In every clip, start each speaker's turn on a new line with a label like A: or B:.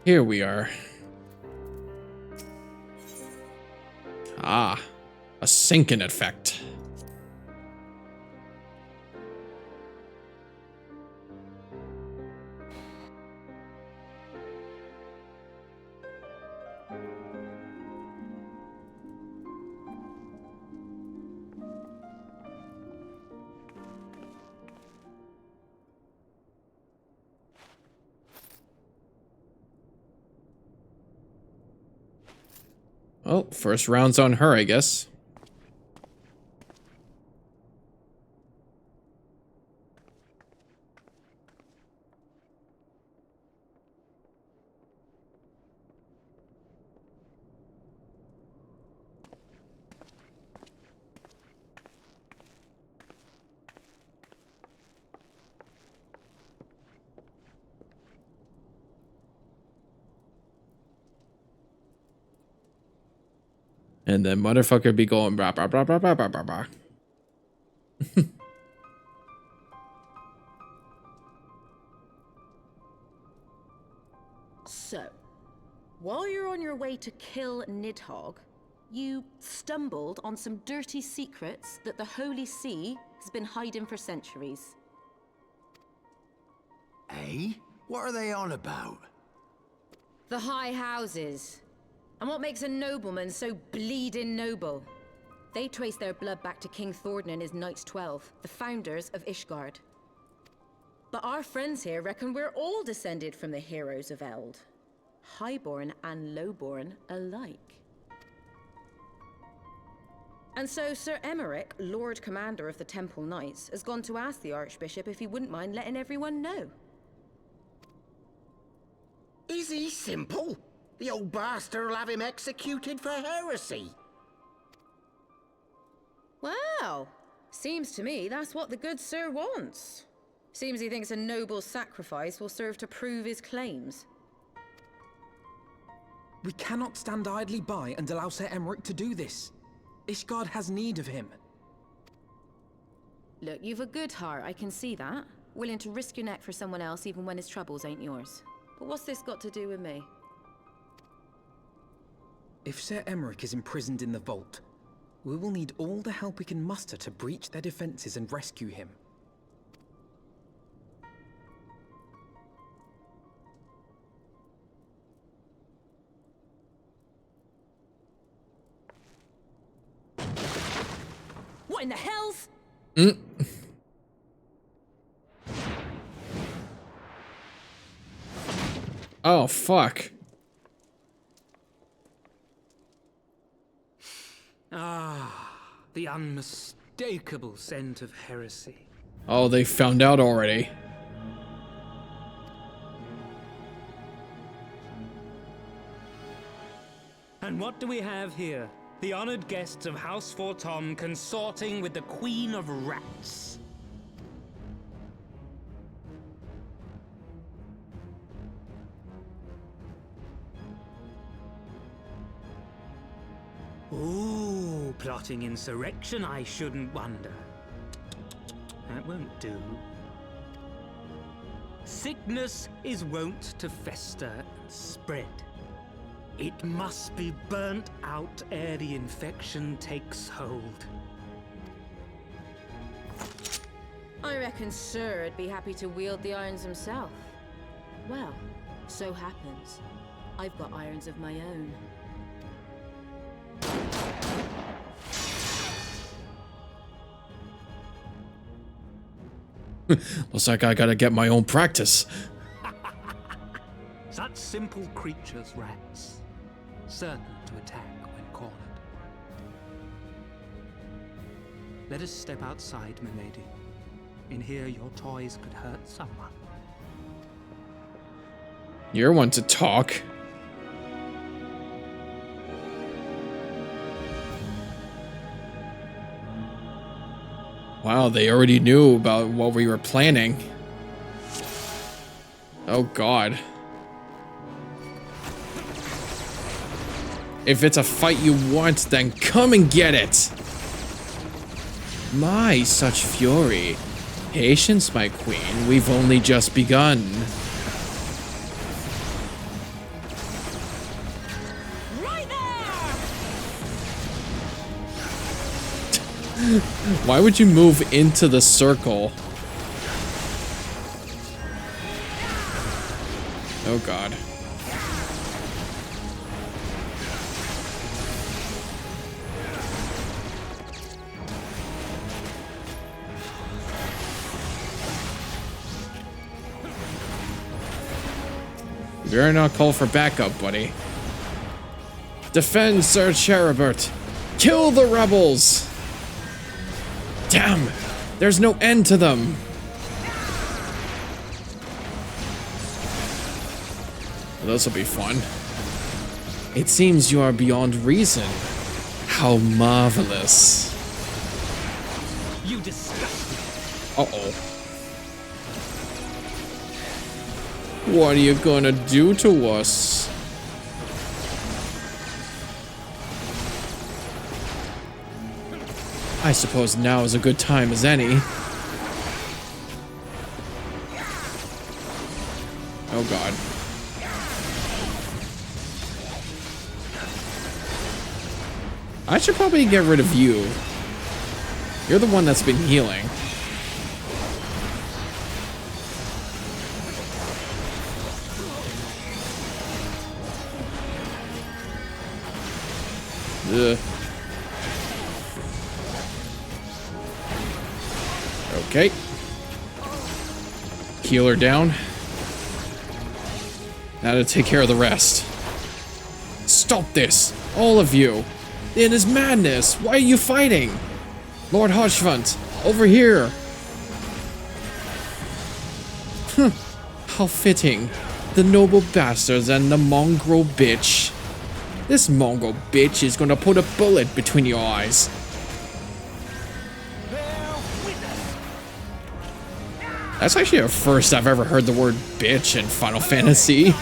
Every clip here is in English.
A: Here we are. Ah, a sinking effect. Oh, first round's on her, I guess. And then motherfucker be going blah blah blah blah blah blah blah blah.
B: So, while you're on your way to kill Nidhogg, you stumbled on some dirty secrets that the Holy See has been hiding for centuries.
C: Eh? What are they on about?
B: The high houses. And what makes a nobleman so bleeding noble? They trace their blood back to King Thordan and his Knights 12, the founders of Ishgard. But our friends here reckon we're all descended from the heroes of Eld. Highborn and lowborn alike. And so Sir Emmerich, Lord Commander of the Temple Knights, has gone to ask the Archbishop if he wouldn't mind letting everyone know.
C: Is he simple? The old bastard will have him executed for heresy.
B: Well, seems to me that's what the good sir wants. Seems he thinks a noble sacrifice will serve to prove his claims.
D: We cannot stand idly by and allow Sir Emmerich to do this. Ishgard has need of him.
B: Look, you've a good heart, I can see that. Willing to risk your neck for someone else even when his troubles ain't yours. But what's this got to do with me?
D: If Sir Emmerich is imprisoned in the vault, we will need all the help we can muster to breach their defenses and rescue him.
B: What in the hell's?
A: Oh, fuck.
E: Ah, the unmistakable scent of heresy.
A: Oh, they found out already.
E: And what do we have here? The honored guests of House Fortom consorting with the Queen of Rats. Ooh, plotting insurrection, I shouldn't wonder. That won't do. Sickness is wont to fester and spread. It must be burnt out ere the infection takes hold.
B: I reckon Sir'd be happy to wield the irons himself. Well, so happens I've got irons of my own.
A: Looks like I gotta get my own practice.
E: Such simple creatures, rats. Certain to attack when cornered. Let us step outside, milady. In here, your toys could hurt someone.
A: You're one to talk. Wow, they already knew about what we were planning. Oh god. If it's a fight you want, then come and get it! My, such fury. Patience, my queen, we've only just begun. Why would you move into the circle? Oh god. You better not call for backup, buddy. Defend Sir Cherubert! Kill the rebels! Damn! There's no end to them! This will be fun. It seems you are beyond reason. How marvelous.
E: You disgust me.
A: Uh-oh. What are you gonna do to us? I suppose now is a good time as any. Oh god. I should probably get rid of you. You're the one that's been healing. Ugh. Okay. Heal her down. Now to take care of the rest. Stop this! All of you! It is madness! Why are you fighting? Lord Hodgevant, over here! How fitting. The noble bastards and the mongrel bitch. This mongrel bitch is gonna put a bullet between your eyes. That's actually the first I've ever heard the word bitch in Final Fantasy.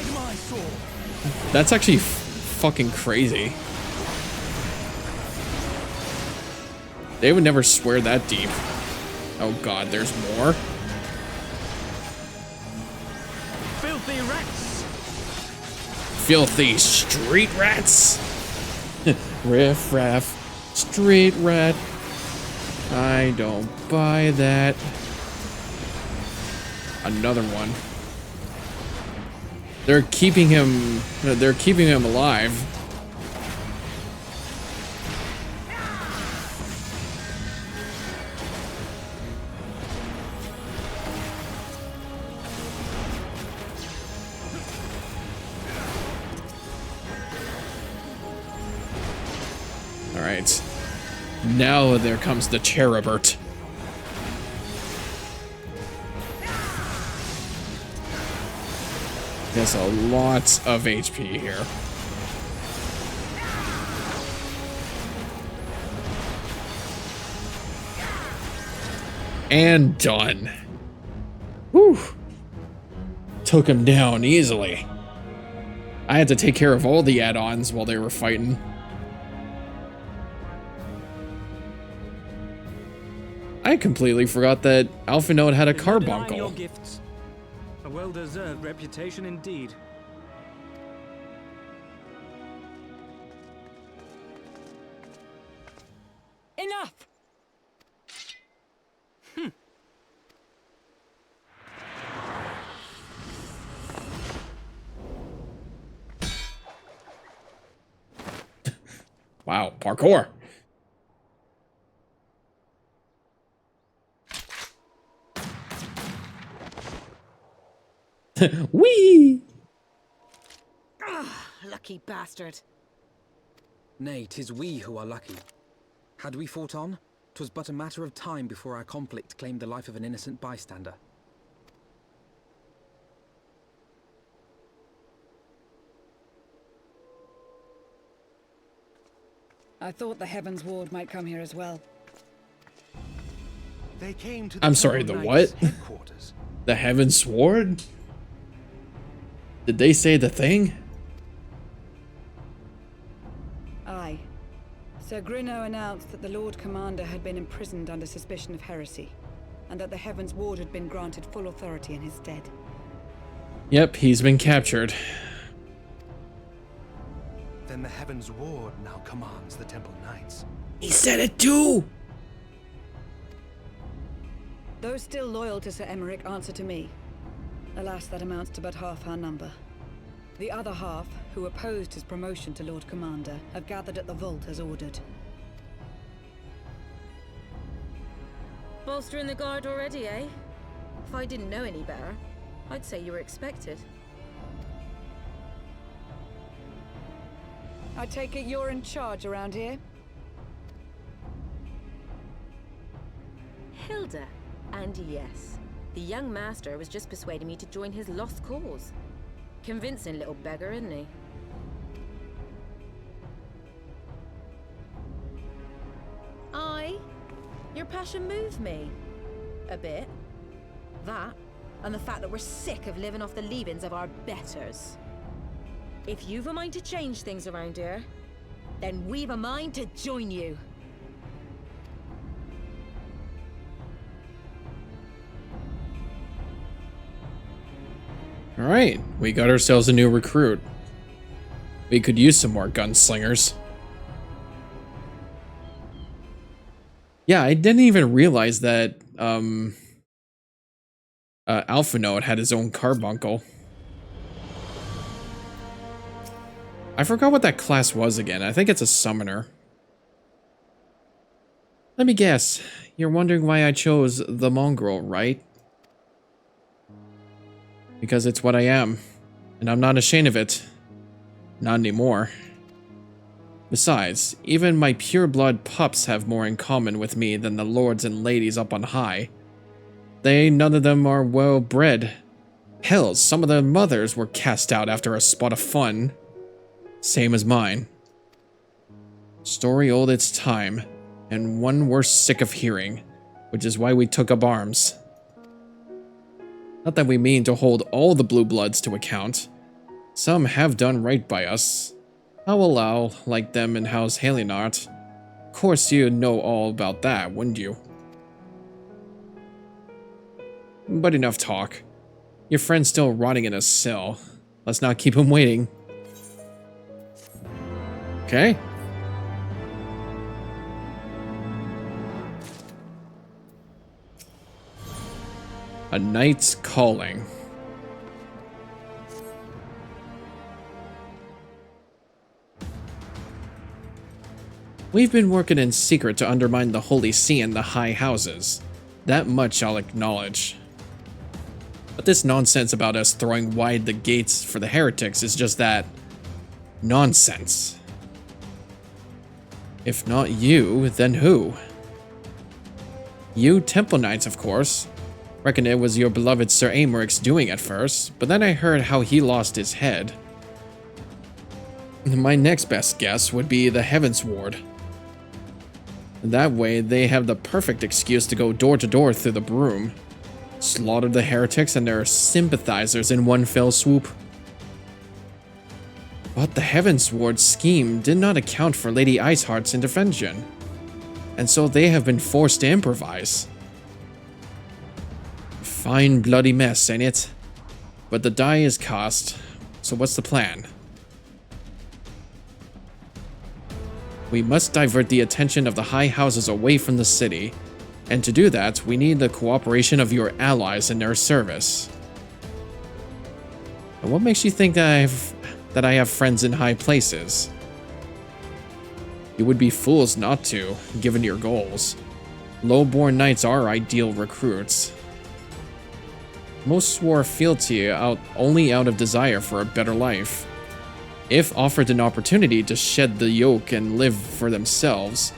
A: That's actually fucking crazy. They would never swear that deep. Oh god, there's more?
E: Filthy rats!
A: Filthy street rats? Riff raff, street rat. I don't buy that. Another one. They're keeping him alive. All right. Now there comes the Cherubert. There's a lot of HP here. And done. Whew. Took him down easily. I had to take care of all the add-ons while they were fighting. I completely forgot that Alphinaud had a carbuncle.
E: Your gifts. A well-deserved reputation indeed.
B: Enough!
A: Wow, parkour. Whee!
B: Lucky bastard.
D: Nay, 'tis we who are lucky. Had we fought on, 'twas but a matter of time before our conflict claimed the life of an innocent bystander.
F: I thought the Heavensward might come here as well.
G: They came to the
A: I'm sorry, the
G: Temple
A: what?
G: Knight's headquarters.
A: The Heavensward? Did they say the thing?
F: Aye. Sir Grinno announced that the Lord Commander had been imprisoned under suspicion of heresy, and that the Heavensward had been granted full authority in his stead.
A: Yep, he's been captured.
G: Then the Heavensward now commands the Temple Knights.
A: He said it too!
F: Those still loyal to Sir Emmerich answer to me. Alas, that amounts to but half our number. The other half, who opposed his promotion to Lord Commander, have gathered at the vault as ordered.
B: Bolstering the guard already, eh? If I didn't know any better, I'd say you were expected.
F: I take it you're in charge around here?
B: Hilda. And yes, the young master was just persuading me to join his lost cause. Convincing little beggar, isn't he? Your passion moved me. A bit. That, and the fact that we're sick of living off the leavings of our betters. If you've a mind to change things around here, then we've a mind to join you.
A: Alright, we got ourselves a new recruit. We could use some more gunslingers. Yeah, I didn't even realize that Alpha Note had his own carbuncle. I forgot what that class was again. I think it's a summoner. Let me guess. You're wondering why I chose the mongrel, right? Because it's what I am. And I'm not ashamed of it. Not anymore. Besides, even my pure-blood pups have more in common with me than the lords and ladies up on high. None of them are well-bred. Hell, some of their mothers were cast out after a spot of fun. Same as mine. Story old its time, and one we're sick of hearing, which is why we took up arms. Not that we mean to hold all the blue bloods to account. Some have done right by us. I'll allow, like them in House Halienart. Of course you'd know all about that, wouldn't you? But enough talk. Your friend's still rotting in a cell. Let's not keep him waiting. Okay. A Knight's Calling. We've been working in secret to undermine the Holy See and the High Houses. That much I'll acknowledge. But this nonsense about us throwing wide the gates for the heretics is just that nonsense. If not you, then who? You Temple Knights, of course. Reckon it was your beloved Sir Aymerich's doing at first, but then I heard how he lost his head. My next best guess would be the Heavensward. That way, they have the perfect excuse to go door to door through the broom. Slaughter the heretics and their sympathizers in one fell swoop. But the Heavensward scheme did not account for Lady Iceheart's intervention, and so they have been forced to improvise. Fine bloody mess, ain't it? But the die is cast, so what's the plan? We must divert the attention of the High Houses away from the city, and to do that, we need the cooperation of your allies in their service. And what makes you think that I have friends in high places? You would be fools not to, given your goals. Low-born knights are ideal recruits. Most swore fealty only out of desire for a better life. If offered an opportunity to shed the yoke and live for themselves,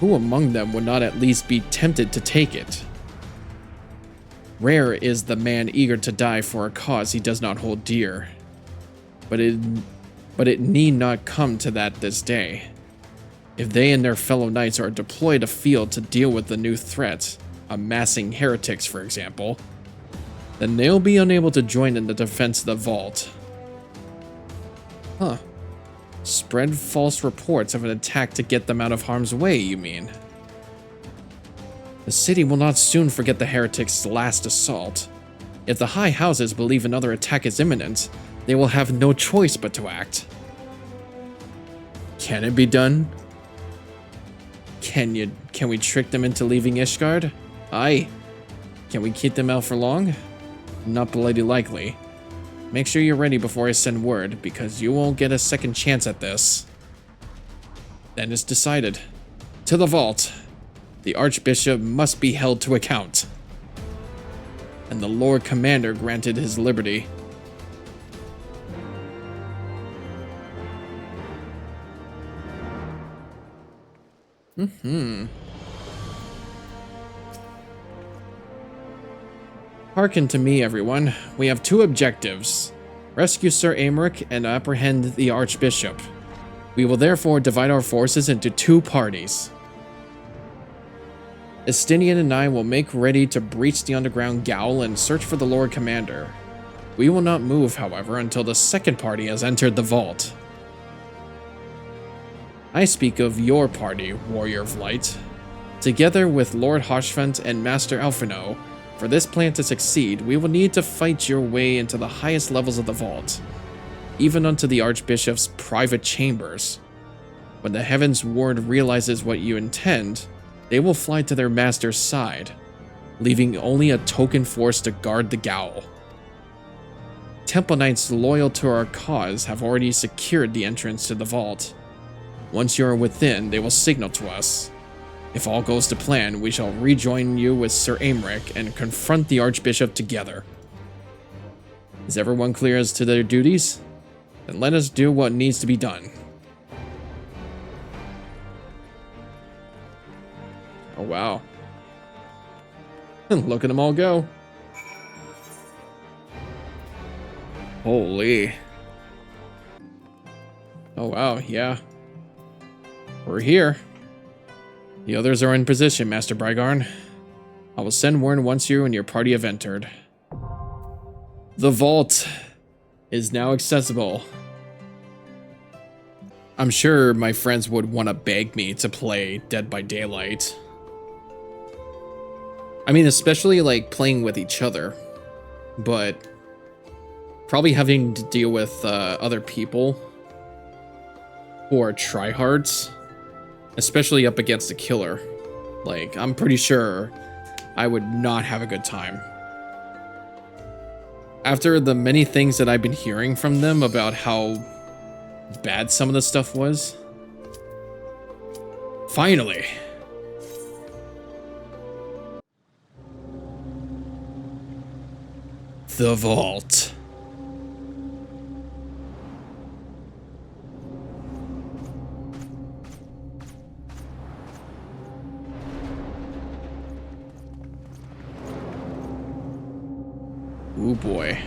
A: who among them would not at least be tempted to take it? Rare is the man eager to die for a cause he does not hold dear. But it need not come to that this day. If they and their fellow knights are deployed afield to deal with the new threat, amassing heretics for example, then they'll be unable to join in the defense of the vault. Huh. Spread false reports of an attack to get them out of harm's way, you mean? The city will not soon forget the heretics' last assault. If the High Houses believe another attack is imminent, they will have no choice but to act. Can it be done? Can we trick them into leaving Ishgard? Aye. Can we keep them out for long? Not bloody likely. Make sure you're ready before I send word, because you won't get a second chance at this. Then it's decided. To the vault. The Archbishop must be held to account. And the Lord Commander granted his liberty. Hearken to me, everyone. We have two objectives. Rescue Sir Aymeric and apprehend the Archbishop. We will therefore divide our forces into two parties. Estinian and I will make ready to breach the underground gaol and search for the Lord Commander. We will not move, however, until the second party has entered the vault. I speak of your party, Warrior of Light. Together with Lord Hoshfent and Master Alphino, for this plan to succeed, we will need to fight your way into the highest levels of the vault, even unto the Archbishop's private chambers. When the Heavensward realizes what you intend, they will fly to their master's side, leaving only a token force to guard the gaol. Temple Knights loyal to our cause have already secured the entrance to the vault. Once you are within, they will signal to us. If all goes to plan, we shall rejoin you with Sir Aymeric and confront the Archbishop together. Is everyone clear as to their duties? Then let us do what needs to be done. Oh wow. Look at them all go. Holy. Oh wow, yeah. We're here. The others are in position, MisterBriGuy. I will send word once you and your party have entered. The vault is now accessible. I'm sure my friends would want to beg me to play Dead by Daylight. I mean, especially like playing with each other, but probably having to deal with other people who are tryhards, especially up against a killer. Like, I'm pretty sure I would not have a good time. After the many things that I've been hearing from them about how bad some of the stuff was. Finally. The vault. Ooh boy.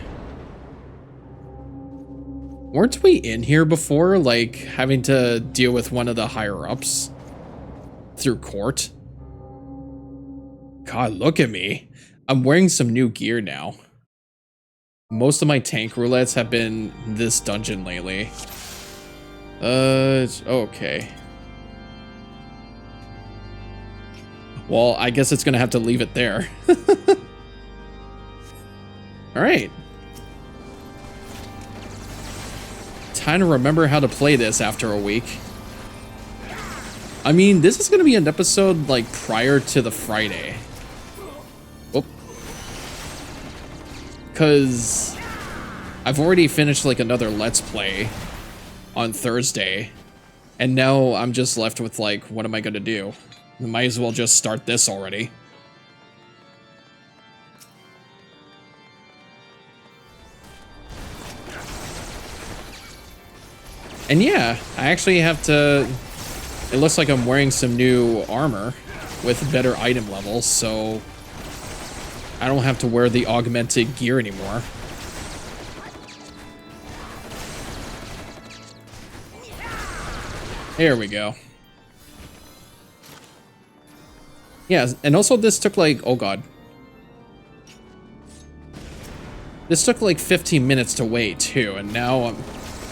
A: Weren't we in here before, like, having to deal with one of the higher-ups through court? God, look at me. I'm wearing some new gear now. Most of my tank roulettes have been this dungeon lately. Okay. Well, I guess it's gonna have to leave it there. Alright. Time to remember how to play this after a week. I mean, this is gonna be an episode, like, prior to the Friday. Oh. Because I've already finished, like, another Let's Play on Thursday. And now I'm just left with, like, what am I gonna do? I might as well just start this already. And yeah, I actually have to... It looks like I'm wearing some new armor with better item levels, so I don't have to wear the augmented gear anymore. There we go. Yeah, and also this took like... Oh god. This took like 15 minutes to wait too, and now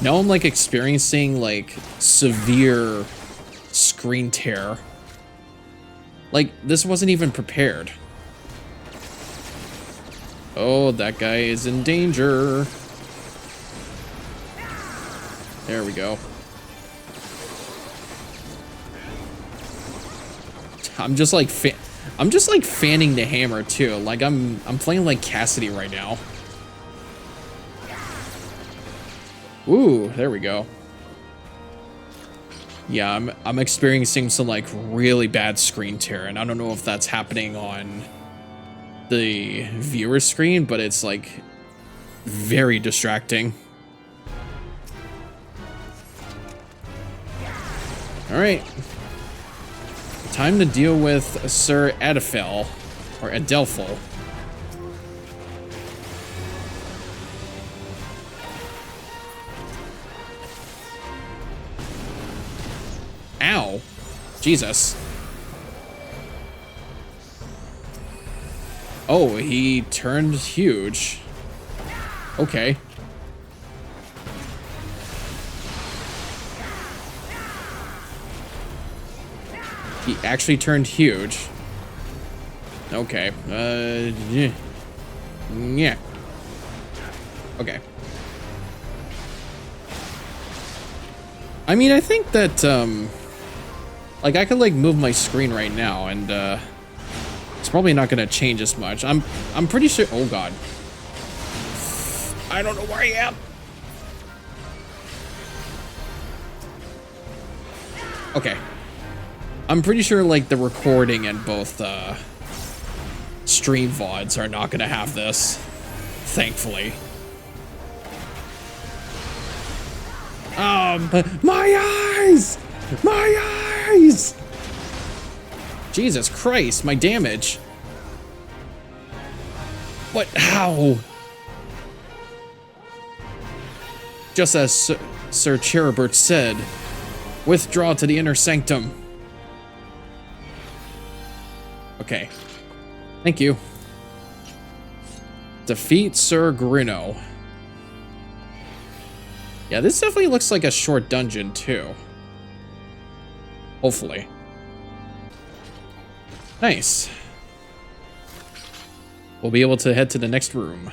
A: I'm like experiencing like severe screen tear. Like, this wasn't even prepared. Oh, that guy is in danger. There we go. I'm just like I'm just like fanning the hammer too. Like I'm playing like Cassidy right now. Ooh, there we go. Yeah, I'm experiencing some like really bad screen tear, and I don't know if that's happening on the viewer screen, but it's like very distracting. All right, time to deal with Sir Adolfel, or Adelphel. Ow, Jesus. Oh, he turned huge. Okay. He actually turned huge. Okay. Yeah. Yeah. Okay. I mean, I think that, like, I could, like, move my screen right now, and, it's probably not gonna change as much. I'm pretty sure... Oh, God. I don't know where I am. Okay. I'm pretty sure, like, the recording and both, stream VODs are not gonna have this. Thankfully. My eyes! My eyes! Jesus Christ, my damage. What? How? Just as Sir Cherubert said, withdraw to the inner sanctum. Okay. Thank you. Defeat Sir Grino. Yeah, this definitely looks like a short dungeon, too. Hopefully. Nice. We'll be able to head to the next room.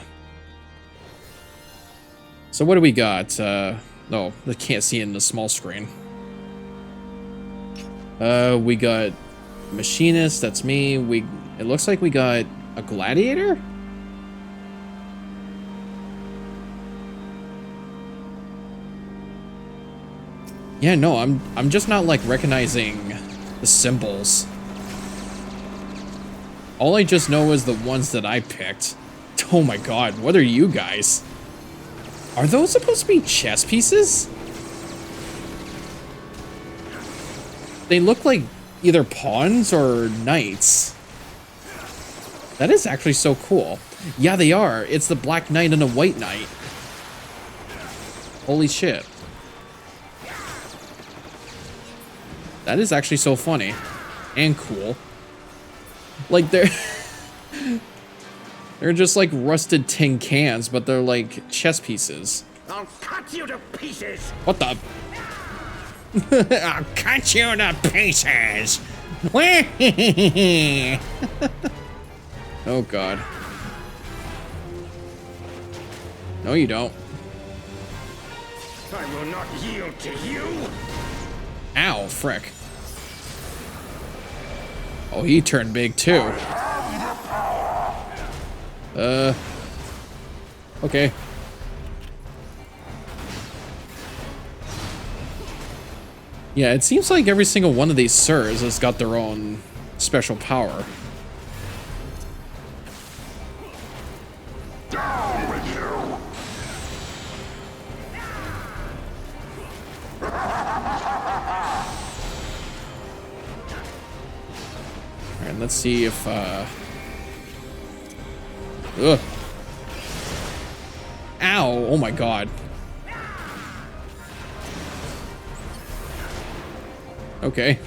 A: So what do we got? No, I can't see in the small screen. We got Machinist, that's me. It looks like we got a Gladiator? Yeah, no, I'm just not like recognizing the symbols. All I just know is the ones that I picked. Oh my God, what are you guys? Are those supposed to be chess pieces? They look like either pawns or knights. That is actually so cool. Yeah, they are. It's the Black Knight and the White Knight. Holy shit. That is actually so funny. And cool. Like, they're... they're just like rusted tin cans, but they're like chess pieces.
C: I'll cut you to pieces!
A: What the...
C: I'll cut you to pieces!
A: Oh, God. No, you don't.
C: I will not yield to you!
A: Ow, frick. Oh, he turned big, too. Okay. Yeah, it seems like every single one of these sirs has got their own special power.
C: Down with you!
A: Alright, let's see if, Ugh. Ow! Oh my God. Okay.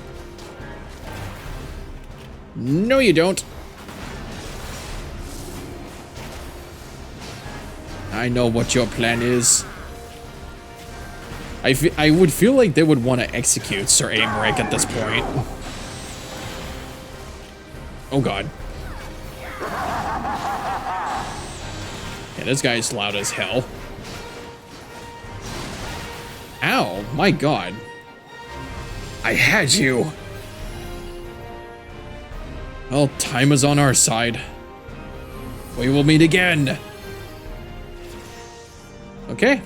A: No, you don't. I know what your plan is. I would feel like they would want to execute Sir Aymeric at this point. Oh, God. Yeah, this guy's loud as hell. Ow, my God. I had you. Well, time is on our side. We will meet again. Okay.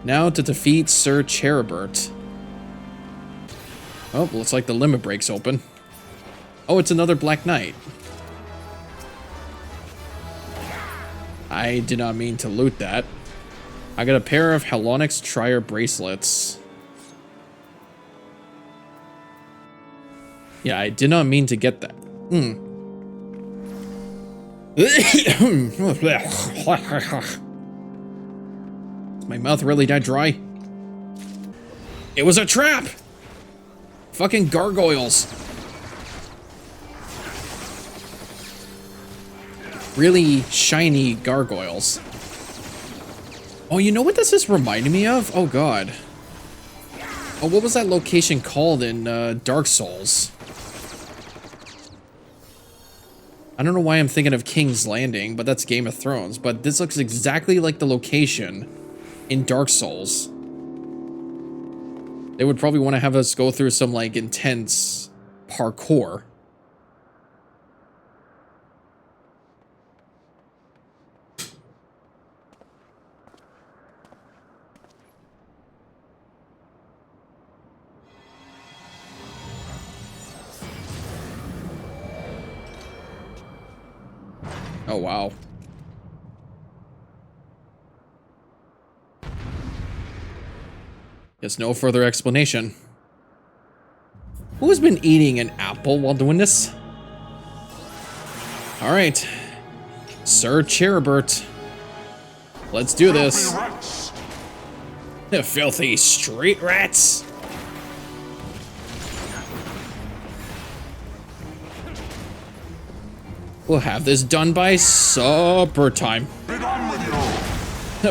A: Now to defeat Sir Cheribert. Oh, looks like the limit break's open. Oh, it's another Black Knight. I did not mean to loot that. I got a pair of Halonix Trier bracelets. Yeah, I did not mean to get that. Is my mouth really that dry? It was a trap! Fucking gargoyles. Really shiny gargoyles. Oh, you know what this is reminding me of? Oh god. Oh, what was that location called in Dark Souls? I don't know why I'm thinking of King's Landing, but that's Game of Thrones. But this looks exactly like the location in Dark Souls. They would probably want to have us go through some, like, intense parkour. Oh, wow. Guess no further explanation. Who's been eating an apple while doing this? Alright. Sir Cheribert. Let's do this. The filthy street rats. We'll have this done by supper time.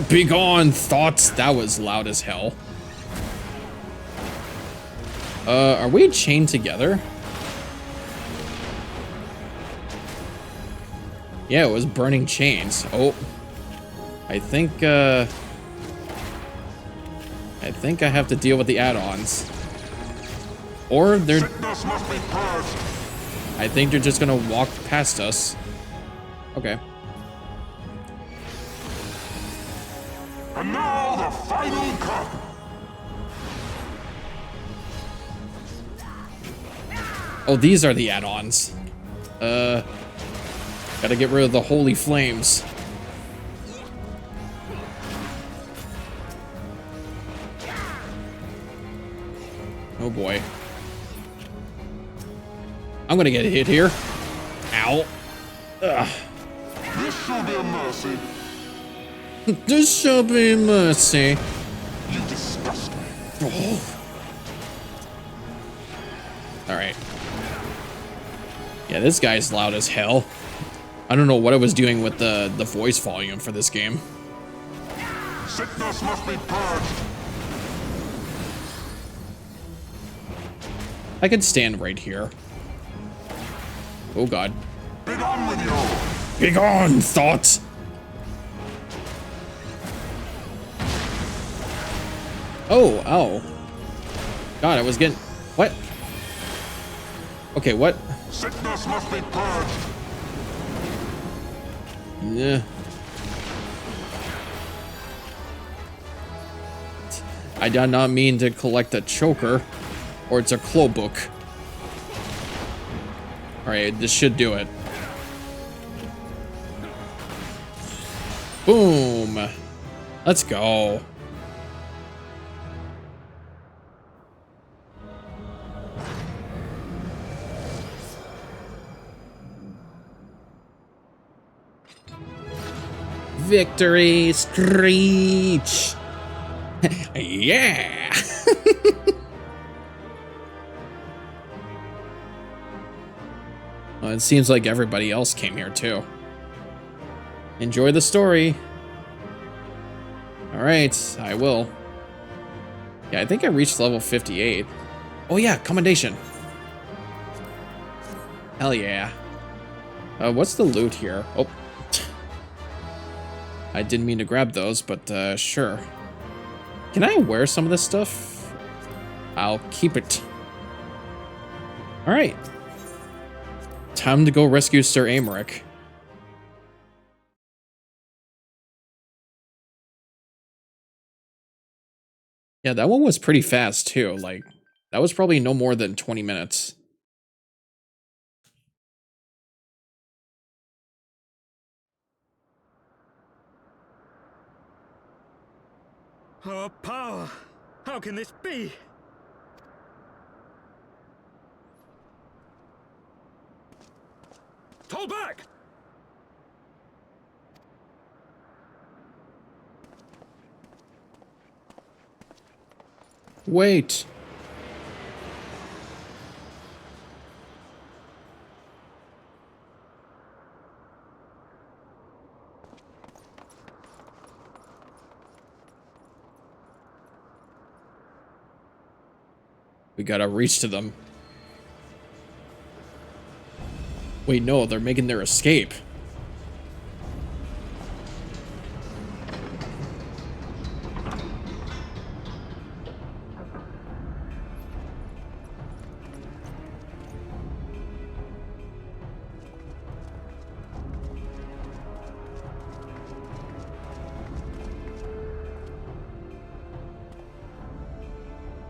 A: Begone, thoughts. That was loud as hell. Are we chained together? Yeah, it was burning chains. Oh. I think I have to deal with the add-ons. Or they're... I think they're just gonna walk past us. Okay.
G: And now the final cup.
A: Oh, these are the add-ons. Gotta get rid of the holy flames. Oh boy. I'm gonna get hit here. Ow. Ugh.
G: This shall be a mercy.
A: This shall be mercy.
G: You disgust me.
A: Oh. Alright. Yeah, this guy's loud as hell. I don't know what I was doing with the voice volume for this game.
G: Sickness must be purged.
A: I could stand right here. Oh god.
G: Begone with you.
A: Begone, thoughts! Oh, ow. God, I was getting... What? Okay, what?
G: Sickness must be purged.
A: Yeah. I did not mean to collect a choker. Or it's a claw book. Alright, this should do it. Boom! Let's go. Victory Screech! Yeah! Well, it seems like everybody else came here too. Enjoy the story. Alright, I will. Yeah, I think I reached level 58. Oh yeah, commendation. Hell yeah. What's the loot here? Oh. I didn't mean to grab those, but sure. Can I wear some of this stuff? I'll keep it. Alright. Time to go rescue Sir Aymeric. Yeah, that one was pretty fast too. Like, that was probably no more than 20 minutes.
E: Our power! How can this be? Fall back!
A: Wait. We gotta reach to them. Wait, no, they're making their escape.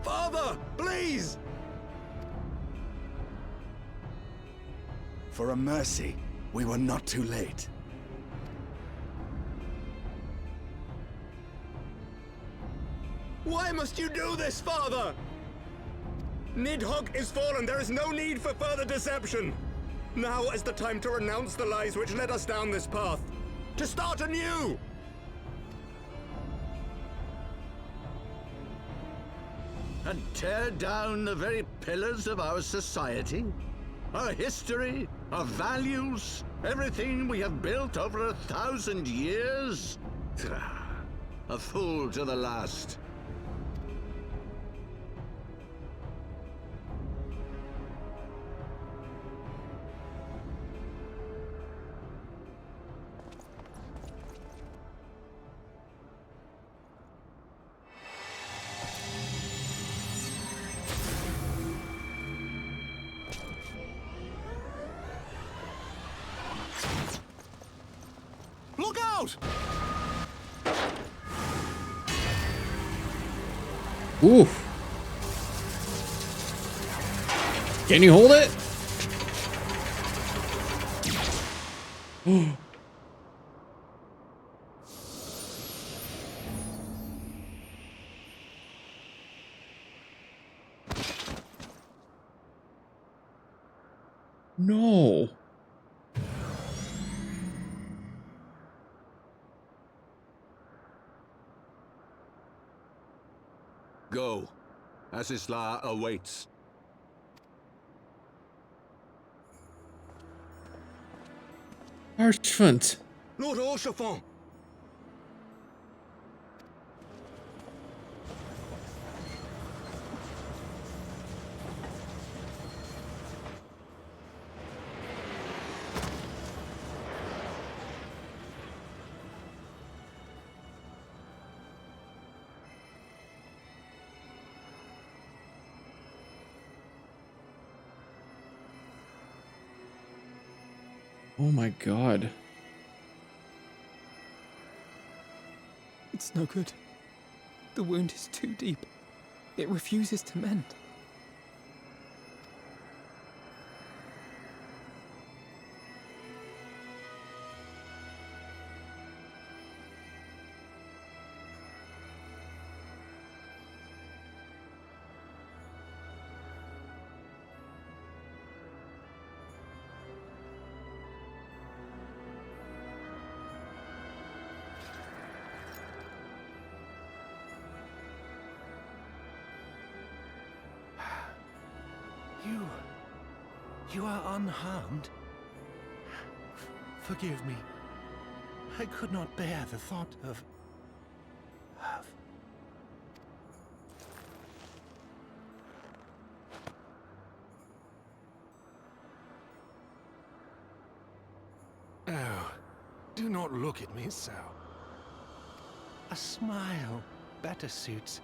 H: Father, please! For a mercy, we were not too late. Why must you do this, Father? Nidhogg is fallen. There is no need for further deception. Now is the time to renounce the lies which led us down this path. To start anew!
I: And tear down the very pillars of our society? Our history, our values, everything we have built over 1,000 years? A fool to the last.
H: Look out!
A: Ooh. Can you hold it? No.
I: Go. Asisla awaits.
A: Parchment.
H: Lord Orchefort!
A: Oh my god.
D: It's no good. The wound is too deep. It refuses to mend.
J: You are unharmed? Forgive me. I could not bear the thought of... Oh, do not look at me so. A smile better suits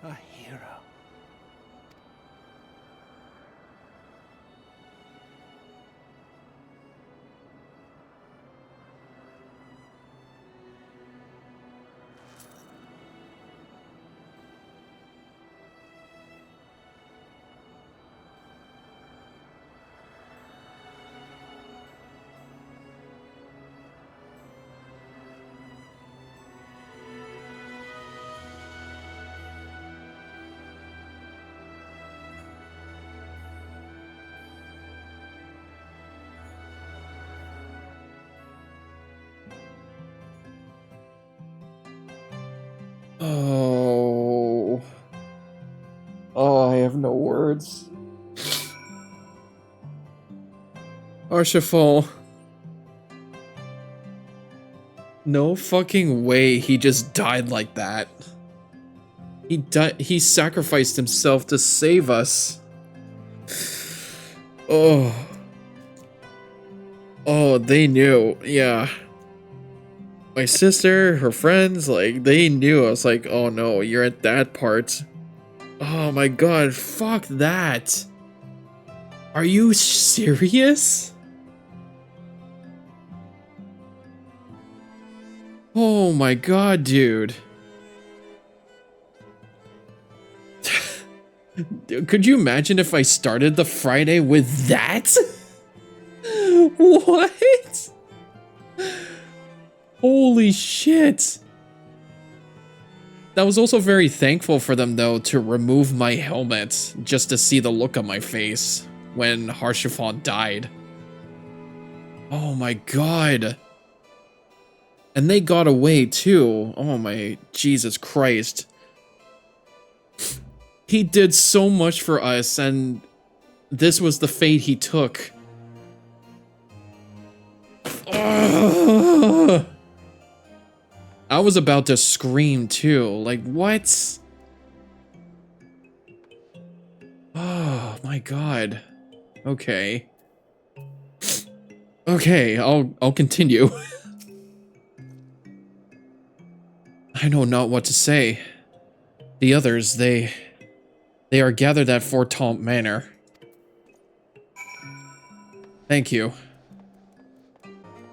J: a hero.
A: Oh. Oh, I have no words. Archifal. No fucking way he just died like that. He sacrificed himself to save us. Oh. Oh, they knew. Yeah. My sister, her friends, like, they knew. I was like, oh no, you're at that part. Oh my god, fuck that. Are you serious? Oh my god, dude. Could you imagine if I started the Friday with that? What? Holy shit. That was also very thankful for them, though, to remove my helmet just to see the look on my face when Harshiphon died. Oh my god. And they got away, too. Oh my Jesus Christ. He did so much for us, and this was the fate he took. Ugh. I was about to scream too. Like, what? Oh my god. Okay. Okay, I'll continue. I know not what to say. The others, they are gathered at Fort Tomp Manor. Thank you.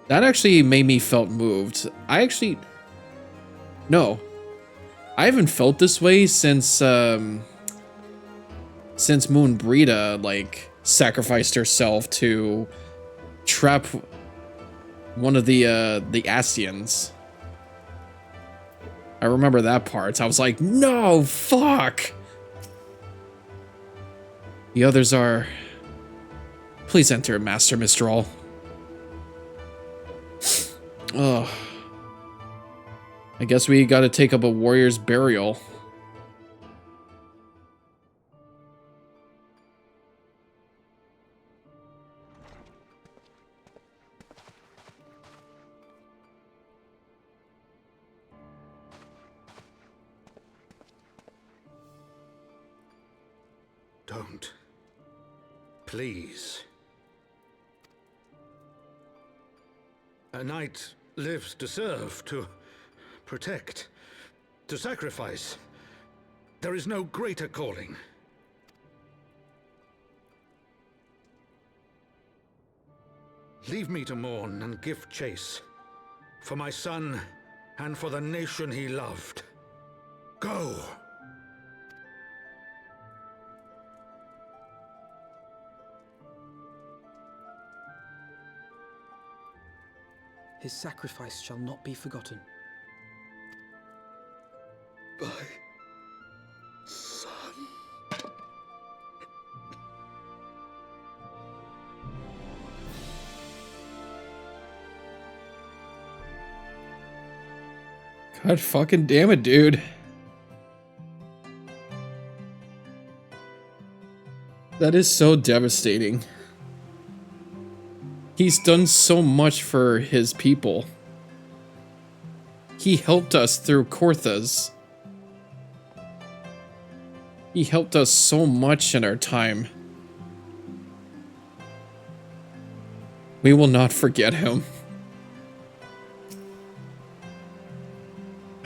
A: That actually made me felt moved. No. I haven't felt this way since Moonbrita, like, sacrificed herself to trap one of the Ascians. I remember that part. I was like, no, fuck! The others are... Please enter, Master Mistral. Ugh. I guess we gotta take up a warrior's burial.
J: Don't. Please. A knight lives to serve, to protect, to sacrifice. There is no greater calling. Leave me to mourn and give chase. For my son, and for the nation he loved. Go!
D: His sacrifice shall not be forgotten.
I: My son.
A: God fucking damn it, dude. That is so devastating. He's done so much for his people. He helped us through Korthas. He helped us so much in our time. We will not forget him.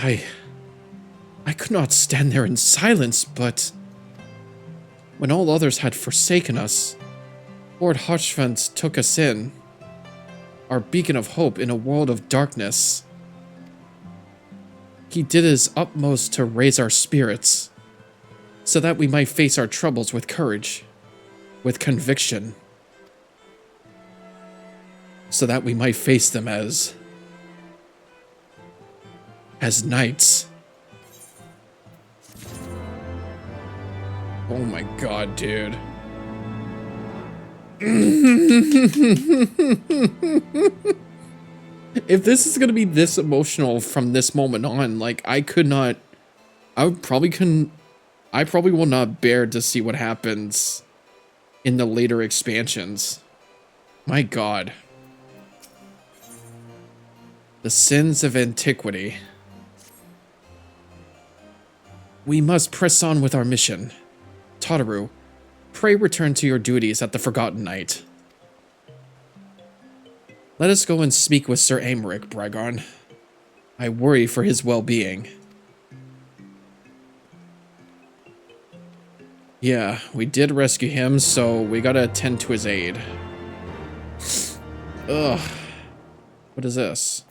A: I could not stand there in silence, but when all others had forsaken us, Lord Hochfant took us in, our beacon of hope in a world of darkness. He did his utmost to raise our spirits, so that we might face our troubles with courage, with conviction, so that we might face them as knights. Oh my god, dude. If this is gonna be this emotional from this moment on, like, I could not I probably will not bear to see what happens in the later expansions. My God. The sins of antiquity. We must press on with our mission. Tataru, pray return to your duties at the Forgotten Night. Let us go and speak with Sir Aymeric, Bragon. I worry for his well-being. Yeah, we did rescue him, so we gotta attend to his aid. Ugh. What is this?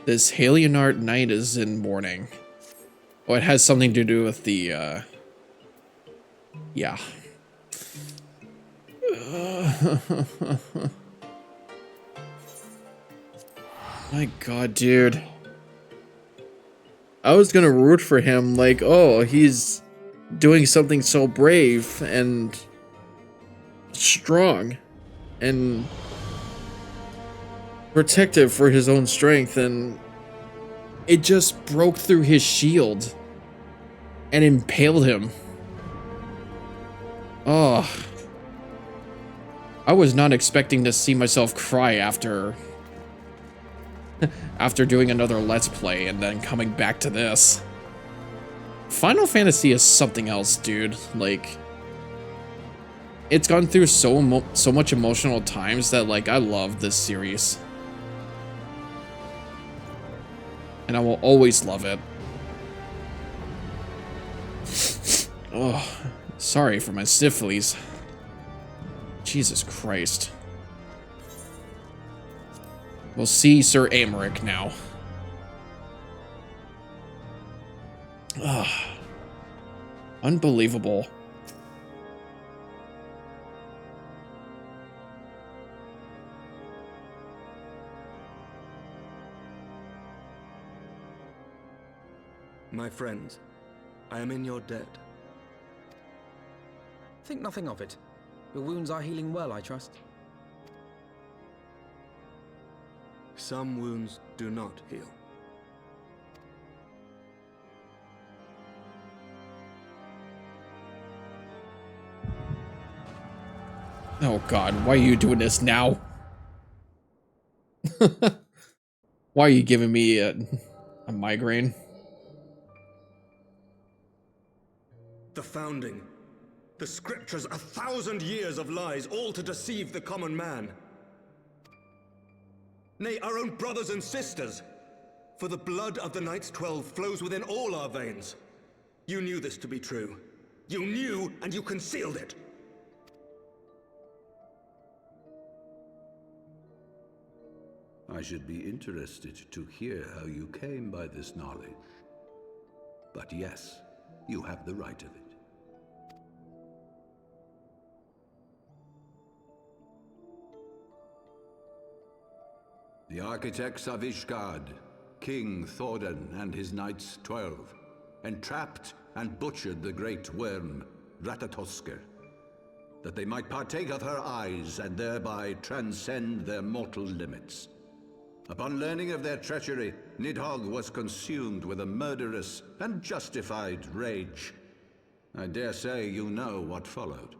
A: This Halionart Knight is in mourning. Oh, it has something to do with the, yeah. My God, dude. I was gonna root for him, like, oh, he's doing something so brave and strong and protective for his own strength, and it just broke through his shield and impaled him. Oh. I was not expecting to see myself cry after doing another Let's Play and then coming back to this. Final Fantasy is something else, dude. Like, it's gone through so much emotional times that, like, I love this series. And I will always love it. Oh, sorry for my snifflies. Jesus Christ. We'll see Sir Aymeric now. Ugh. Unbelievable.
H: My friends, I am in your debt.
D: Think nothing of it. Your wounds are healing well, I trust.
H: Some wounds do not heal.
A: Oh God, why are you doing this now? Why are you giving me a migraine?
H: The founding. The scriptures, 1,000 years of lies, all to deceive the common man. Nay, our own brothers and sisters. For the blood of the Knights 12 flows within all our veins. You knew this to be true. You knew, and you concealed it.
I: I should be interested to hear how you came by this knowledge. But yes, you have the right of it. The architects of Ishgard, King Thordan and his Knights 12, entrapped and butchered the great worm, Ratatosker, that they might partake of her eyes and thereby transcend their mortal limits. Upon learning of their treachery, Nidhogg was consumed with a murderous and justified rage. I dare say you know what followed.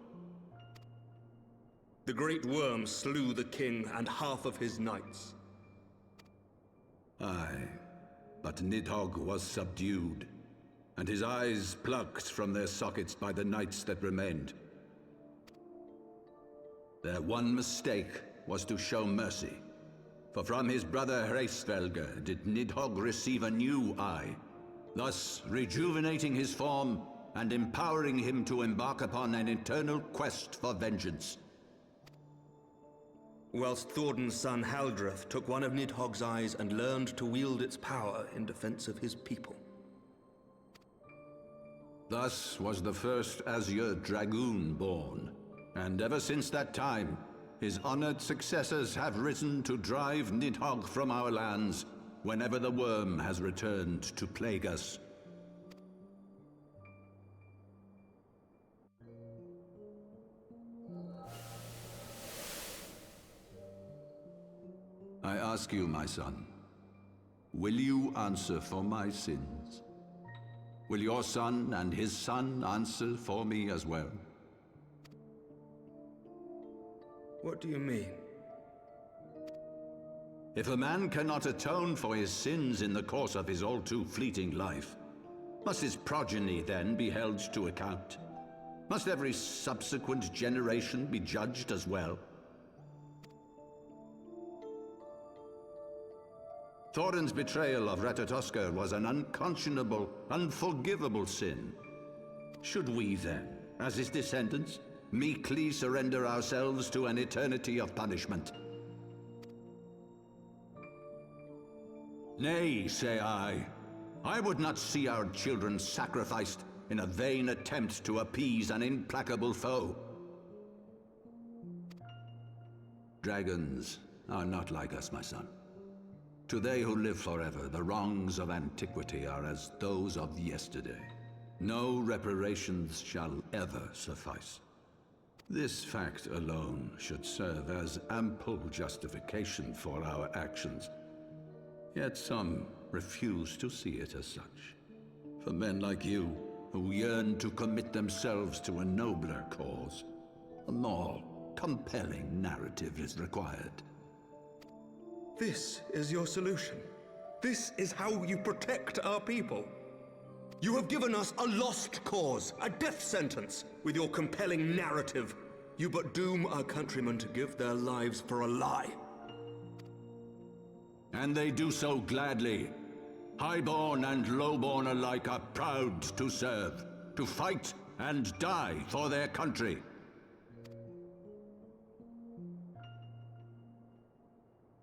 H: The great worm slew the king and half of his knights.
I: Aye, but Nidhogg was subdued, and his eyes plucked from their sockets by the knights that remained. Their one mistake was to show mercy, for from his brother Hreysvelger did Nidhogg receive a new eye, thus rejuvenating his form and empowering him to embark upon an eternal quest for vengeance.
H: Whilst Thordan's son Haldreth took one of Nidhogg's eyes and learned to wield its power in defense of his people.
I: Thus was the first Azure Dragoon born, and ever since that time, his honored successors have risen to drive Nidhogg from our lands whenever the worm has returned to plague us. I ask you, my son, Will you answer for my sins? Will your son and his son answer for me as well?
H: What do you mean?
I: If a man cannot atone for his sins in the course of his all too fleeting life, must his progeny then be held to account? Must every subsequent generation be judged as well? Thorin's betrayal of Ratatoskr was an unconscionable, unforgivable sin. Should we then, as his descendants, meekly surrender ourselves to an eternity of punishment? Nay, say I. I would not see our children sacrificed in a vain attempt to appease an implacable foe. Dragons are not like us, my son. To they who live forever, the wrongs of antiquity are as those of yesterday. No reparations shall ever suffice. This fact alone should serve as ample justification for our actions. Yet some refuse to see it as such. For men like you, who yearn to commit themselves to a nobler cause, a more compelling narrative is required.
H: This is your solution. This is how you protect our people. You have given us a lost cause, a death sentence. With your compelling narrative, you but doom our countrymen to give their lives for a lie.
I: And they do so gladly. Highborn and lowborn alike are proud to serve, to fight and die for their country.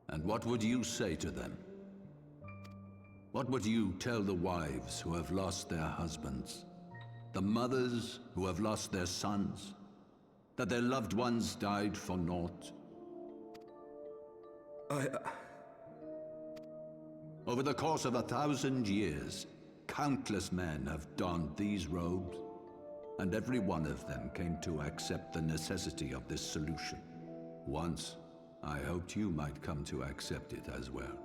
I: And what would you say to them? What would you tell the wives who have lost their husbands? The mothers who have lost their sons? That their loved ones died for naught? Over the course of 1,000 years, countless men have donned these robes, and every one of them came to accept the necessity of this solution. Once, I hoped you might come to accept it as well.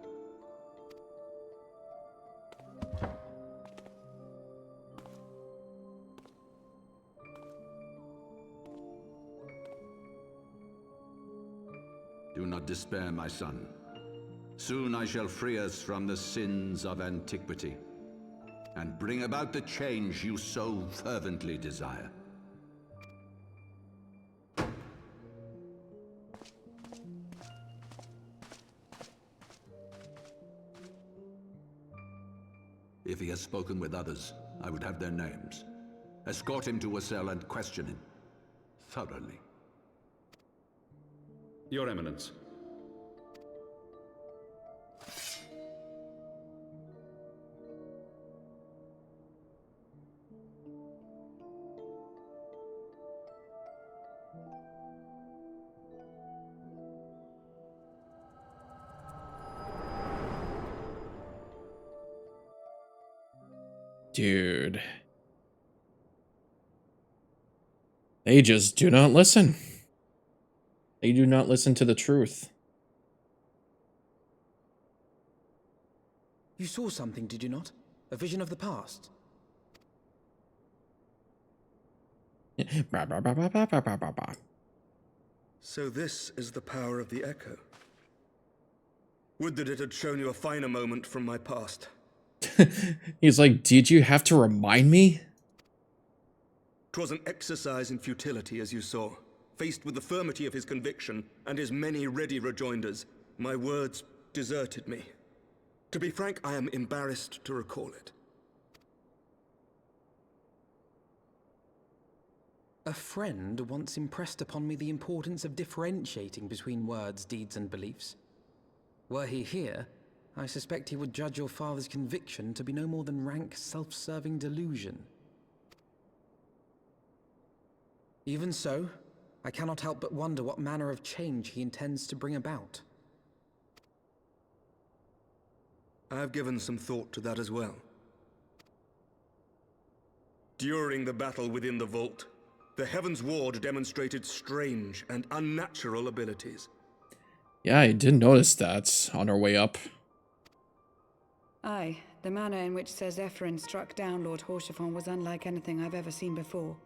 I: Do not despair, my son. Soon I shall free us from the sins of antiquity, and bring about the change you so fervently desire. If he has spoken with others, I would have their names. Escort him to a cell and question him thoroughly.
K: Your Eminence.
A: Dude. They just do not listen. They do not listen to the truth.
D: You saw something, did you not? A vision of the past?
H: So this is the power of the Echo. Would that it had shown you a finer moment from my past.
A: He's like, did you have to remind me?
H: 'Twas an exercise in futility, as you saw. Faced with the firmity of his conviction and his many ready rejoinders, my words deserted me. To be frank, I am embarrassed to recall it.
D: A friend once impressed upon me the importance of differentiating between words, deeds, and beliefs. Were he here, I suspect he would judge your father's conviction to be no more than rank, self-serving delusion. Even so, I cannot help but wonder what manner of change he intends to bring about.
H: I have given some thought to that as well. During the battle within the vault, the Heavensward demonstrated strange and unnatural abilities.
A: Yeah, I did notice that on our way up.
F: Aye, the manner in which Sir Zephyrin struck down Lord Horchefon was unlike anything I've ever seen before.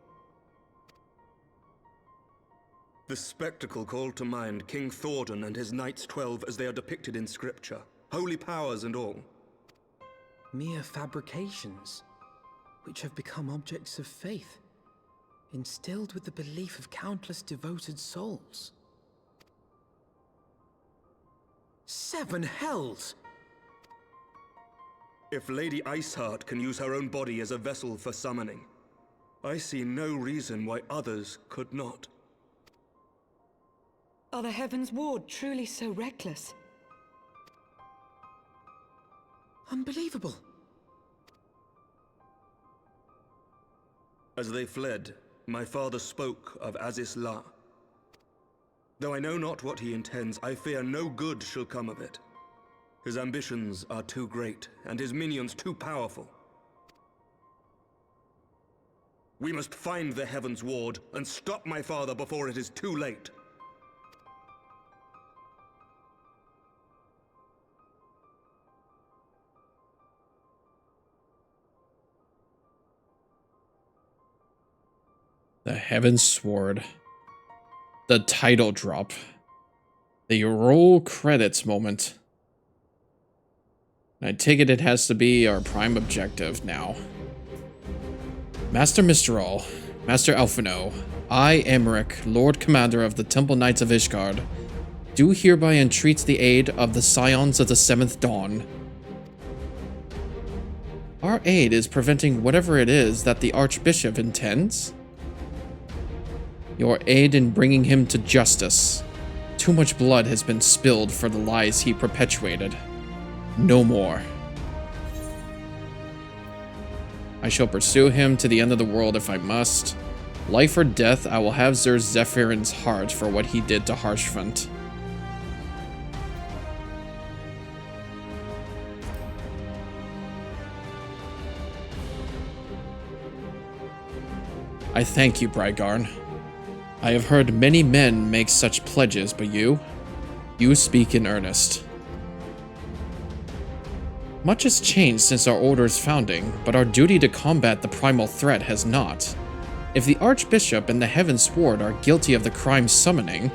H: The spectacle called to mind King Thordan and his Knights 12 as they are depicted in scripture. Holy powers and all.
D: Mere fabrications, which have become objects of faith, instilled with the belief of countless devoted souls. 7 hells!
H: If Lady Iceheart can use her own body as a vessel for summoning, I see no reason why others could not.
F: Are the Heavensward truly so reckless?
D: Unbelievable.
H: As they fled, my father spoke of Aziz La. Though I know not what he intends, I fear no good shall come of it. His ambitions are too great, and his minions too powerful. We must find the Heavensward and stop my father before it is too late.
A: The Heavensward. The title drop. The roll credits moment. I take it has to be our prime objective now. Master Mistral, Master Alphino, I, Emmerich, Lord Commander of the Temple Knights of Ishgard, do hereby entreat the aid of the Scions of the 7th Dawn. Our aid is preventing whatever it is that the Archbishop intends. Your aid in bringing him to justice. Too much blood has been spilled for the lies he perpetuated. No more. I shall pursue him to the end of the world if I must. Life or death, I will have Sir Zephyrin's heart for what he did to Harshvant. I thank you, Brygarn. I have heard many men make such pledges, but you speak in earnest. Much has changed since our order's founding, but our duty to combat the primal threat has not. If the Archbishop and the Heavensward are guilty of the crime summoning,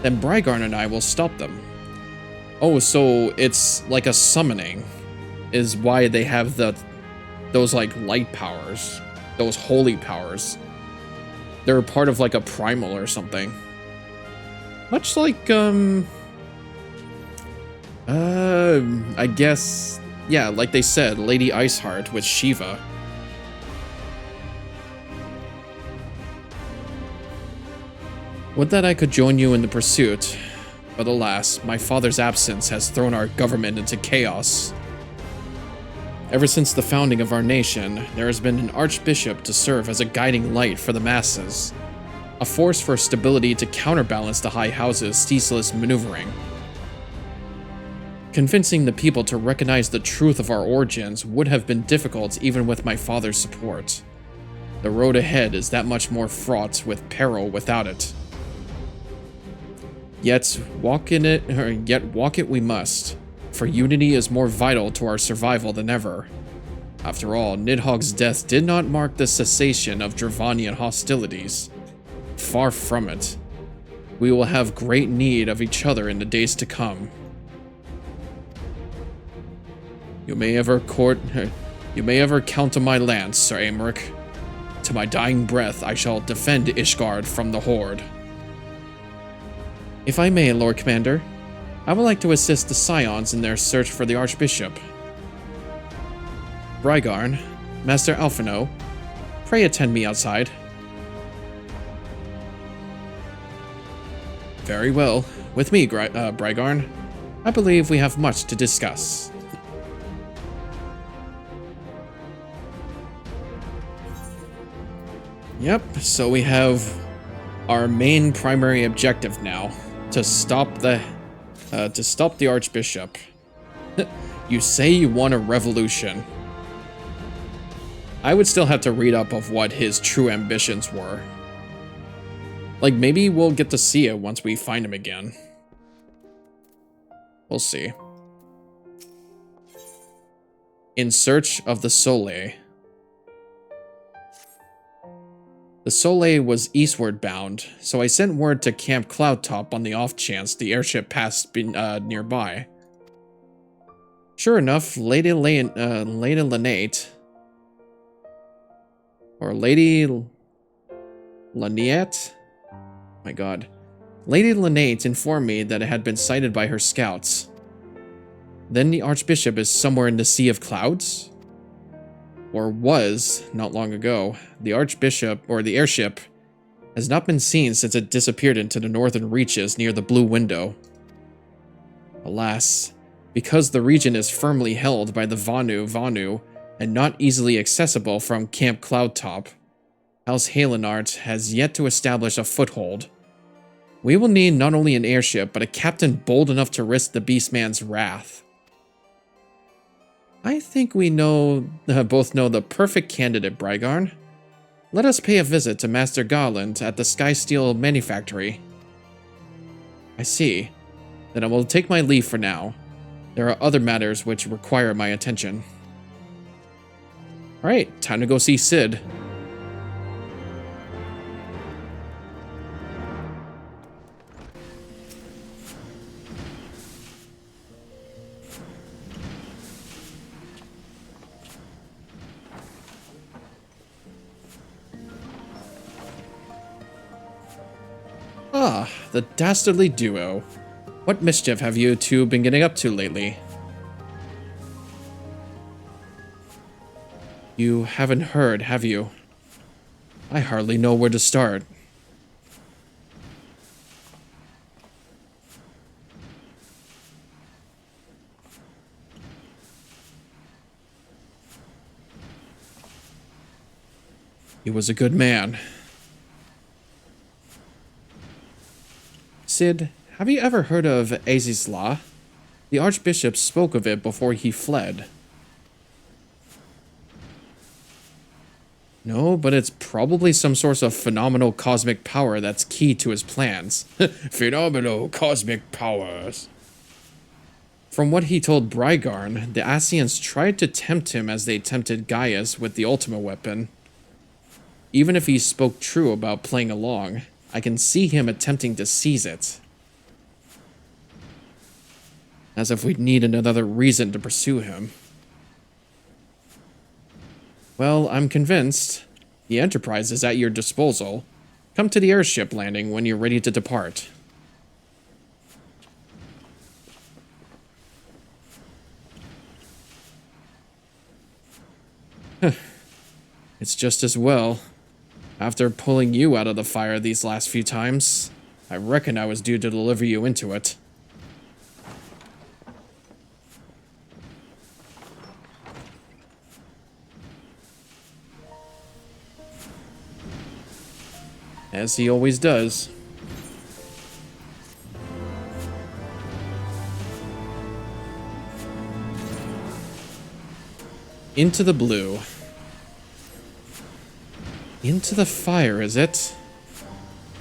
A: then Brygarn and I will stop them. Oh, so it's like a summoning is why they have those like light powers, those holy powers. They're part of like a primal or something. Much like, I guess, yeah, like they said, Lady Iceheart with Shiva. Would that I could join you in the pursuit, but alas, my father's absence has thrown our government into chaos. Ever since the founding of our nation, there has been an archbishop to serve as a guiding light for the masses, a force for stability to counterbalance the High House's ceaseless maneuvering. Convincing the people to recognize the truth of our origins would have been difficult even with my father's support. The road ahead is that much more fraught with peril without it. Yet walk it we must, for unity is more vital to our survival than ever. After all, Nidhogg's death did not mark the cessation of Dravanian hostilities. Far from it. We will have great need of each other in the days to come. You may ever count on my lance, Sir Aymeric. To my dying breath, I shall defend Ishgard from the Horde. If I may, Lord Commander, I would like to assist the Scions in their search for the Archbishop. Brygarn, Master Alphino, pray attend me outside. Very well. With me, Brygarn. I believe we have much to discuss. Yep, so we have our main primary objective now, to stop the Archbishop. You say you want a revolution. I would still have to read up of what his true ambitions were. Like, maybe we'll get to see it once we find him again. We'll see. In search of the Soleil. The Soleil was eastward bound, so I sent word to Camp Cloudtop on the off chance the airship passed nearby. Sure enough, Lady Lynette, or Lady Lynette? My god. Lady Lynette informed me that it had been sighted by her scouts. Then the Archbishop is somewhere in the Sea of Clouds? Or was, not long ago. The Archbishop, or the airship, has not been seen since it disappeared into the northern reaches near the Blue Window. Alas, because the region is firmly held by the Vanu and not easily accessible from Camp Cloudtop, House Halenart has yet to establish a foothold. We will need not only an airship, but a captain bold enough to risk the Beastman's wrath. I think we both know the perfect candidate, Brygarn. Let us pay a visit to Master Garland at the Skysteel Manufactory. I see. Then I will take my leave for now. There are other matters which require my attention. Alright, time to go see Sid. Ah, the dastardly duo. What mischief have you two been getting up to lately? You haven't heard, have you? I hardly know where to start. He was a good man. Sid, have you ever heard of Azizla? The Archbishop spoke of it before he fled. No, but it's probably some source of phenomenal cosmic power that's key to his plans. Phenomenal cosmic powers. From what he told Brygarn, the Ascians tried to tempt him as they tempted Gaius with the Ultima weapon. Even if he spoke true about playing along, I can see him attempting to seize it. As if we'd need another reason to pursue him. Well, I'm convinced. The Enterprise is at your disposal. Come to the airship landing when you're ready to depart. It's just as well. After pulling you out of the fire these last few times, I reckon I was due to deliver you into it. As he always does. Into the blue. Into the fire, is it?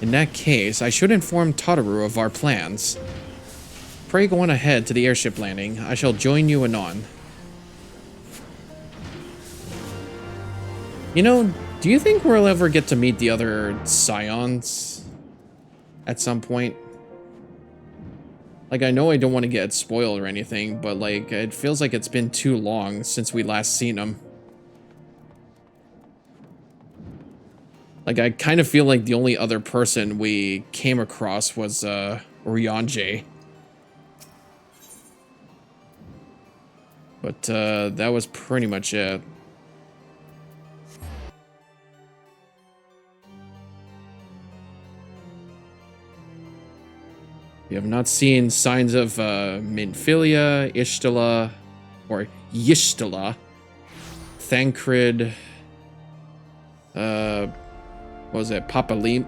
A: In that case, I should inform Tataru of our plans. Pray go on ahead to the airship landing. I shall join you anon. You know, do you think we'll ever get to meet the other Scions at some point? Like, I know I don't want to get spoiled or anything, but like, it feels like it's been too long since we last seen them. Like, I kind of feel like the only other person we came across was, Ryanje. But, that was pretty much it. We have not seen signs of, Minfilia, Ishtala, or Yishtala, Thancred, what was it? Papalimo?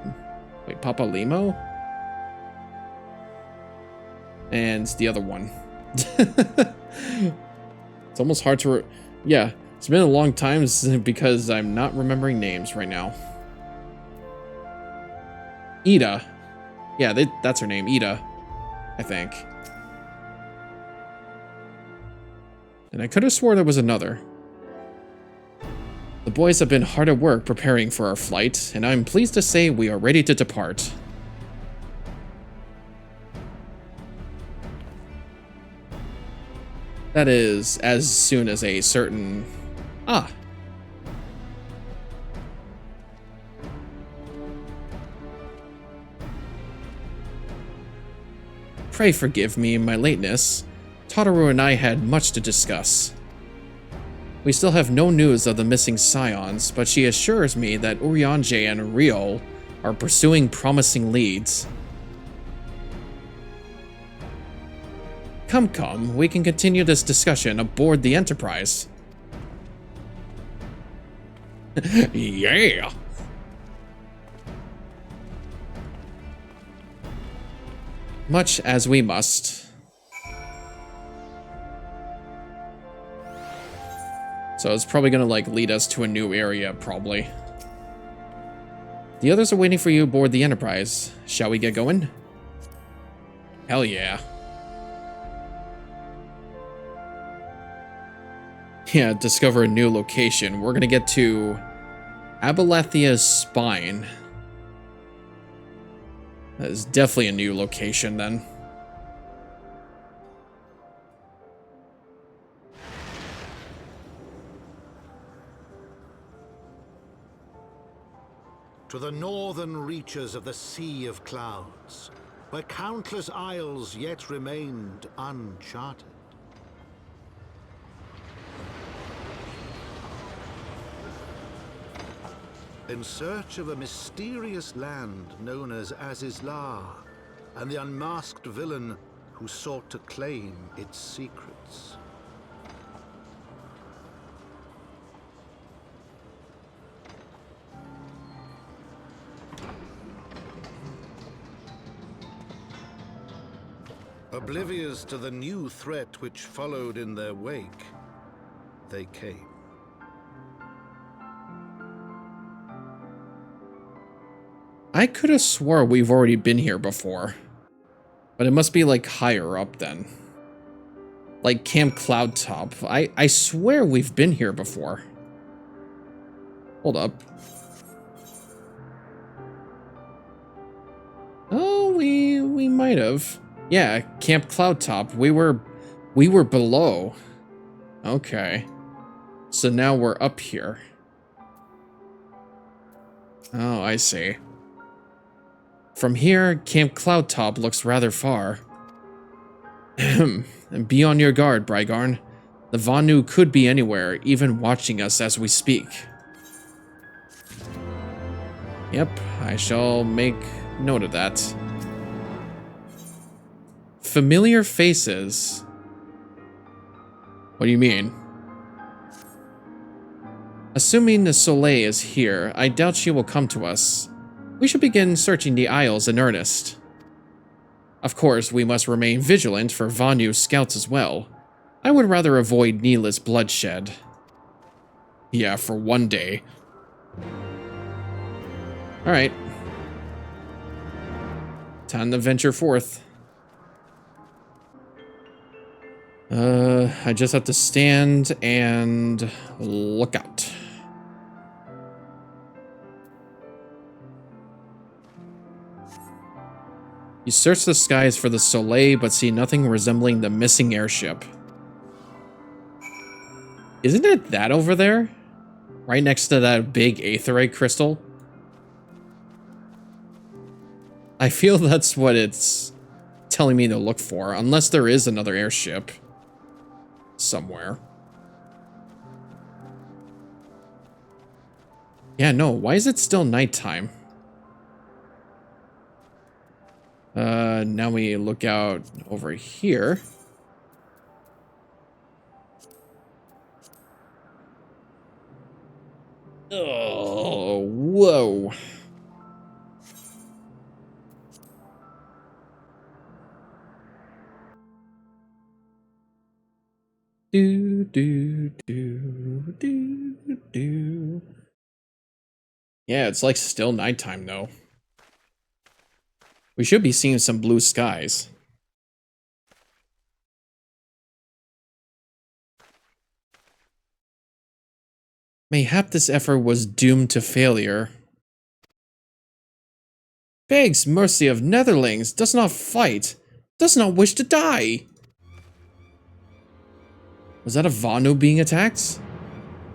A: And the other one. It's almost hard to... Yeah, it's been a long time because I'm not remembering names right now. Ida. Yeah, that's her name, Ida. I think. and I could have swore there was another. The boys have been hard at work preparing for our flight, and I'm pleased to say we are ready to depart. That is, as soon as a certain... Ah. Pray forgive me my lateness. Tataru and I had much to discuss. We still have no news of the missing scions, but she assures me that Urianger and Riol are pursuing promising leads. Come, we can continue this discussion aboard the Enterprise. Yeah! Much as we must. So it's probably gonna, like, lead us to a new area, probably. The others are waiting for you aboard the Enterprise. Shall we get going? Hell yeah. Yeah, discover a new location. We're gonna get to Abalathia's Spine. That is definitely a new location, then.
K: To the northern reaches of the Sea of Clouds, where countless isles yet remained uncharted. In search of a mysterious land known as Azizlar, and the unmasked villain who sought to claim its secrets. Oblivious to the new threat which followed in their wake, they came.
A: I could have swore we've already been here before. But it must be, like, higher up then. Like Camp Cloudtop. I swear we've been here before. Hold up. Oh, we might have. Yeah, Camp Cloudtop. We were below. Okay. So now we're up here. Oh, I see. From here, Camp Cloudtop looks rather far. And be on your guard, Brygarn. The Vanu could be anywhere, even watching us as we speak. Yep, I shall make note of that. Familiar faces. What do you mean? Assuming the Soleil is here, I doubt she will come to us. We should begin searching the Isles in earnest. Of course, we must remain vigilant for Vanu scouts as well. I would rather avoid needless bloodshed. Yeah, for one day. Alright. Time to venture forth. I just have to stand and look out. You search the skies for the Soleil, but see nothing resembling the missing airship. Isn't it that over there? Right next to that big aetheryte crystal? I feel that's what it's telling me to look for, unless there is another airship somewhere. Yeah, no, why is it still nighttime? Now we look out over here. Oh, whoa. Do. Yeah, it's like still nighttime though. We should be seeing some blue skies. Mayhap this effort was doomed to failure. Begs mercy of Netherlings, does not fight, does not wish to die. Was that a Vanu being attacked?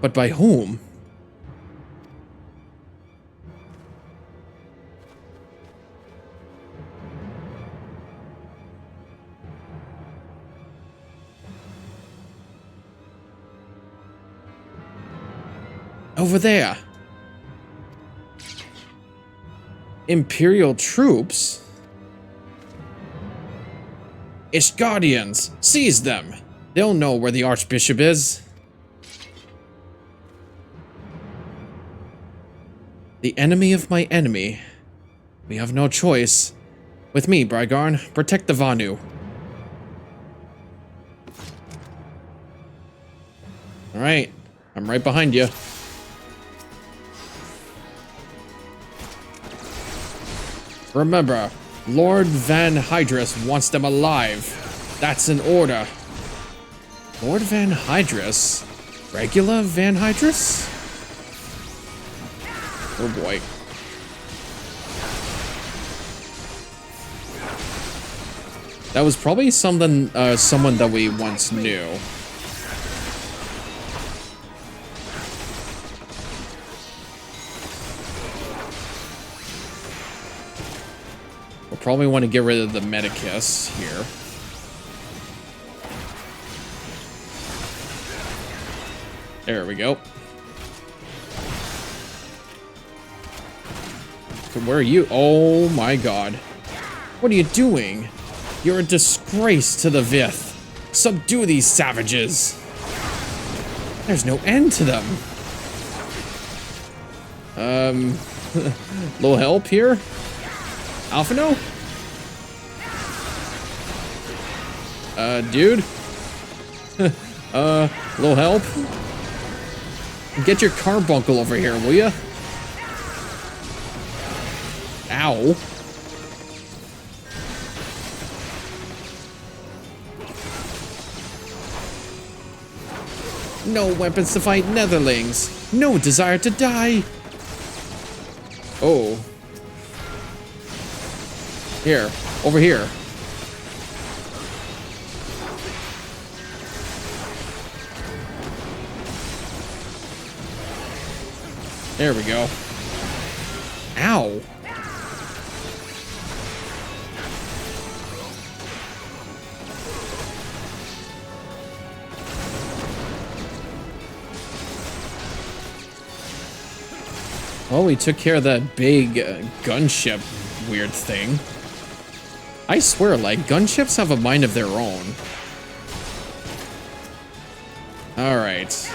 A: But by whom? Over there. Imperial troops? Ishgardians, seize them. They'll know where the Archbishop is. The enemy of my enemy. We have no choice. With me, Brygarn, protect the Vanu. Alright, I'm right behind you. Remember, Lord Van Hydrus wants them alive. That's an order. Lord Van Hydrus? Regular Van Hydrus? Oh boy. That was probably someone that we once knew. We'll probably want to get rid of the Medicus here. There we go. So where are you? Oh my god. What are you doing? You're a disgrace to the Vith. Subdue these savages. There's no end to them. Little help here? Alphino? Dude? Little help? Get your carbuncle over here, will ya? Ow. No weapons to fight Netherlings. No desire to die. Oh. Here. Over here. There we go. Ow. Well, we took care of that big gunship weird thing. I swear, like, gunships have a mind of their own. Alright.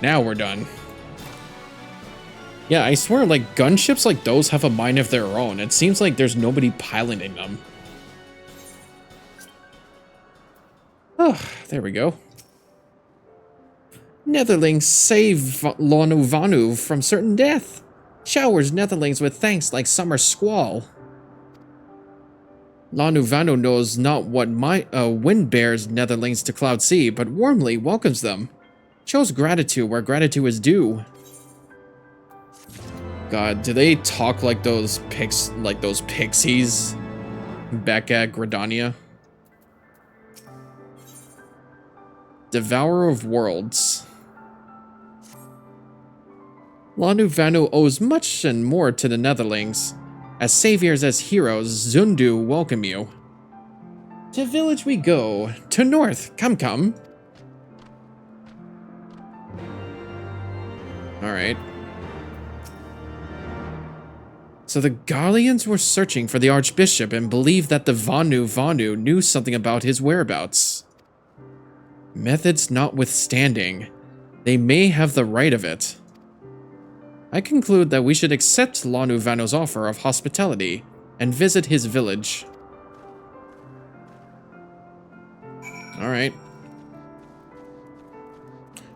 A: Now we're done. Yeah, I swear, like, gunships like those have a mind of their own. It seems like there's nobody piloting them. Oh, there we go. Netherlings save Lanu Vanu from certain death. Showers Netherlings with thanks like summer squall. Lanu Vanu knows not what wind bears Netherlings to Cloud Sea, but warmly welcomes them. Shows gratitude where gratitude is due. God, do they talk like those pixies back at Gridania? Devourer of Worlds. Lanu Vanu owes much and more to the Netherlings. As saviors, as heroes, Zundu welcome you. To village we go. To north, come. Alright. So the Garleans were searching for the Archbishop and believed that the Vanu knew something about his whereabouts. Methods notwithstanding, they may have the right of it. I conclude that we should accept Lanu Vanu's offer of hospitality and visit his village. Alright.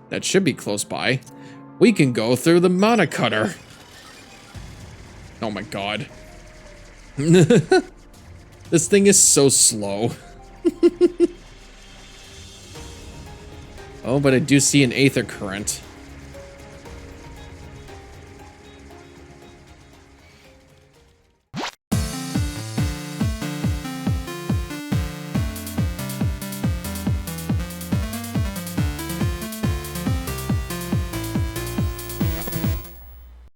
A: That should be close by. We can go through the Mana Cutter. Oh my god. This thing is so slow. Oh, but I do see an Aether Current.